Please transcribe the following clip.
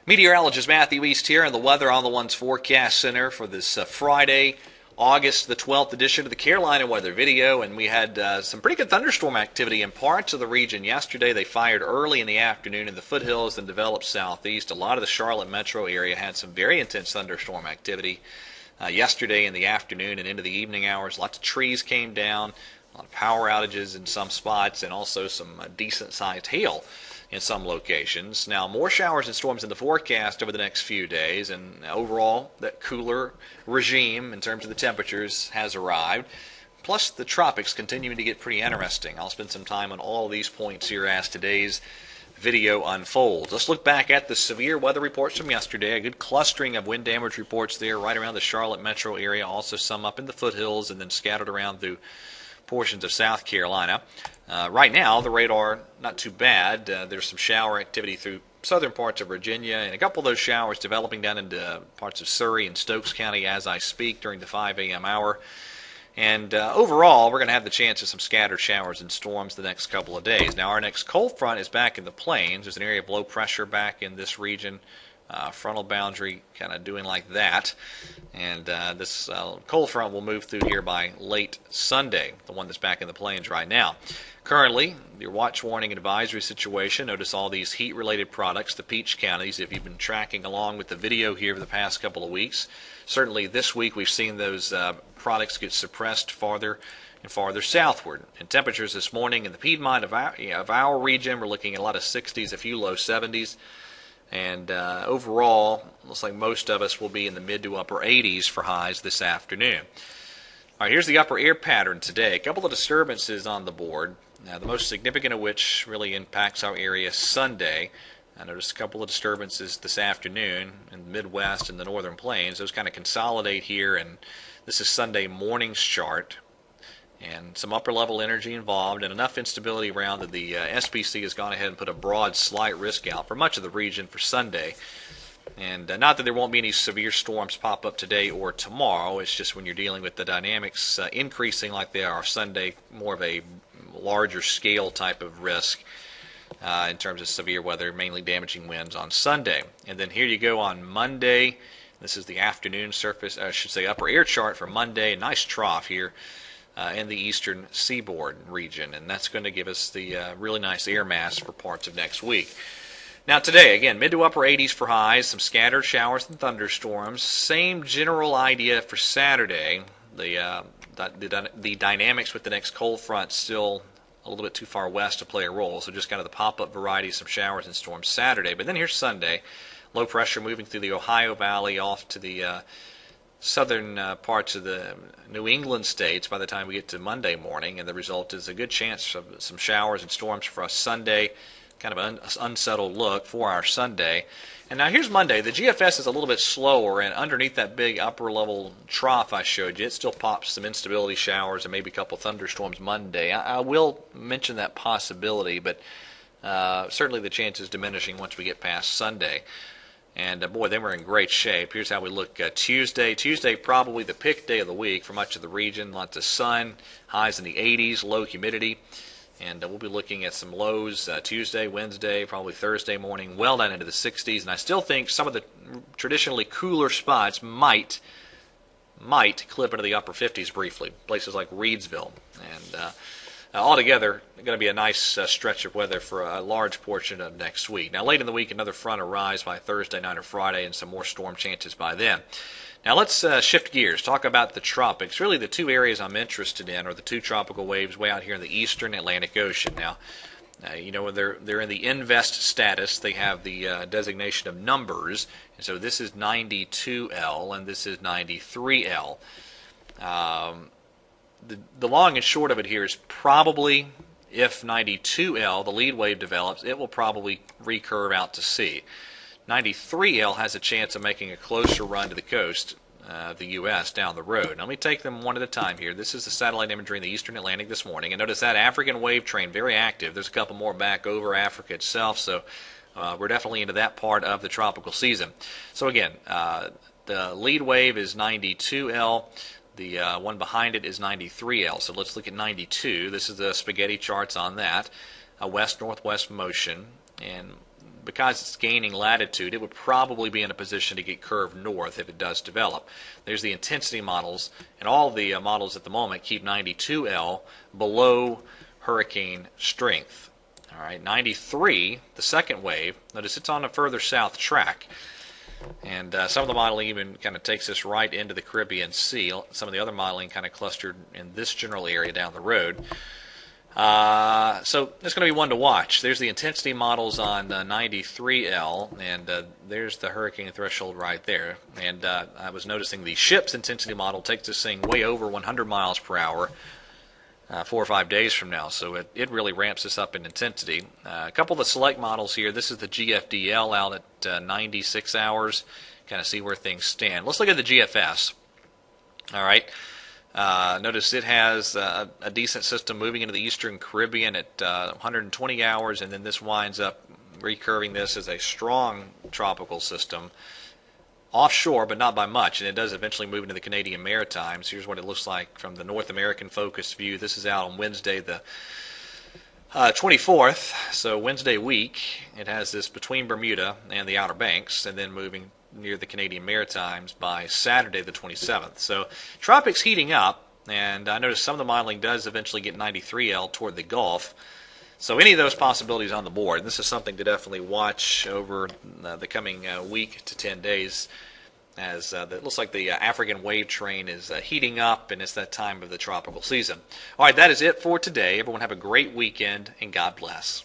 Meteorologist Matthew East here, and the weather on the One's Forecast Center for this Friday, August the 12th edition of the Carolina Weather Video. And we had some pretty good thunderstorm activity in parts of the region yesterday. They fired early in the afternoon in the foothills and developed southeast. A lot of the Charlotte metro area had some very intense thunderstorm activity yesterday in the afternoon and into the evening hours. Lots of trees came down, a lot of power outages in some spots, and also some decent-sized hail in some locations. Now, more showers and storms in the forecast over the next few days, and overall, that cooler regime in terms of the temperatures has arrived. Plus, the tropics continuing to get pretty interesting. I'll spend some time on all of these points here as today's video unfolds. Let's look back at the severe weather reports from yesterday. A good clustering of wind damage reports there right around the Charlotte metro area, also some up in the foothills and then scattered around through portions of South Carolina. Right now, the radar, not too bad. There's some shower activity through southern parts of Virginia, and a couple of those showers developing down into parts of Surrey and Stokes County as I speak during the 5 a.m. hour. And overall, we're going to have the chance of some scattered showers and storms the next couple of days. Now, our next cold front is back in the plains. There's an area of low pressure back in this region. Frontal boundary kind of doing like that, and this cold front will move through here by late Sunday, the one that's back in the plains right now. Currently, your watch, warning, and advisory situation. Notice all these heat-related products, the peach counties, if you've been tracking along with the video here for the past couple of weeks. Certainly this week we've seen those products get suppressed farther and farther southward. And temperatures this morning in the Piedmont of our region, we're looking at a lot of 60s, a few low 70s. And overall, looks like most of us will be in the mid to upper 80s for highs this afternoon. All right, here's the upper air pattern today. A couple of disturbances on the board, the most significant of which really impacts our area Sunday. I noticed a couple of disturbances this afternoon in the Midwest and the Northern Plains. Those kind of consolidate here, and this is Sunday morning's chart. And some upper-level energy involved and enough instability around that the SPC has gone ahead and put a broad slight risk out for much of the region for Sunday. And not that there won't be any severe storms pop up today or tomorrow. It's just when you're dealing with the dynamics increasing like they are Sunday, more of a larger scale type of risk in terms of severe weather, mainly damaging winds on Sunday. And then here you go on Monday. This is the afternoon surface, I should say upper air chart for Monday. A nice trough here in the eastern seaboard region, and that's going to give us the really nice air mass for parts of next week. Now today, again, mid to upper 80s for highs, some scattered showers and thunderstorms. Same general idea for Saturday. The dynamics with the next cold front still a little bit too far west to play a role, so just kind of the pop-up variety, some showers and storms Saturday. But then here's Sunday, low pressure moving through the Ohio Valley off to the southern parts of the New England states by the time we get to Monday morning, and the result is a good chance of some showers and storms for us Sunday, kind of an unsettled look for our Sunday. And now here's Monday. The GFS is a little bit slower, and underneath that big upper level trough I showed you, it still pops some instability showers and maybe a couple thunderstorms Monday. I will mention that possibility, but certainly the chance is diminishing once we get past Sunday. And boy, then we're in great shape. Here's how we look Tuesday. Tuesday, probably the pick day of the week for much of the region. Lots of sun, highs in the 80s, low humidity. And we'll be looking at some lows Tuesday, Wednesday, probably Thursday morning, well down into the 60s. And I still think some of the traditionally cooler spots might clip into the upper 50s briefly. Places like Reedsville. And altogether, going to be a nice stretch of weather for a large portion of next week. Now, late in the week, another front arrives by Thursday night or Friday, and some more storm chances by then. Now, let's shift gears, talk about the tropics. Really, the two areas I'm interested in are the two tropical waves way out here in the eastern Atlantic Ocean. Now, you know, they're in the invest status. They have the designation of numbers, and so this is 92L, and this is 93L. The long and short of it here is probably, if 92L, the lead wave develops, it will probably recurve out to sea. 93L has a chance of making a closer run to the coast of the U.S. down the road. Now, let me take them one at a time here. This is the satellite imagery in the eastern Atlantic this morning. And notice that African wave train, very active. There's a couple more back over Africa itself, so we're definitely into that part of the tropical season. So again, the lead wave is 92L. The one behind it is 93L. So let's look at 92. This is the spaghetti charts on that. A west-northwest motion. And because it's gaining latitude, it would probably be in a position to get curved north if it does develop. There's the intensity models, and all the models at the moment keep 92L below hurricane strength. All right, 93, the second wave, notice it's on a further south track. And some of the modeling even kind of takes us right into the Caribbean Sea. Some of the other modeling kind of clustered in this general area down the road. So it's going to be one to watch. There's the intensity models on 93L, and there's the hurricane threshold right there. And I was noticing the ship's intensity model takes this thing way over 100 miles per hour 4 or 5 days from now. So it really ramps this up in intensity. A couple of the select models here. This is the GFDL out at 96 hours. Kind of see where things stand. Let's look at the GFS. All right. Notice it has a decent system moving into the eastern Caribbean at 120 hours, and then this winds up recurving this as a strong tropical system offshore, but not by much, and it does eventually move into the Canadian Maritimes. Here's what it looks like from the North American focused view. This is out on Wednesday the 24th, so Wednesday week. It has this between Bermuda and the Outer Banks, and then moving near the Canadian Maritimes by Saturday the 27th. So tropics heating up, and I noticed some of the modeling does eventually get 93L toward the Gulf. So any of those possibilities on the board. This is something to definitely watch over the coming week to 10 days, as it looks like the African wave train is heating up, and it's that time of the tropical season. All right, that is it for today. Everyone have a great weekend, and God bless.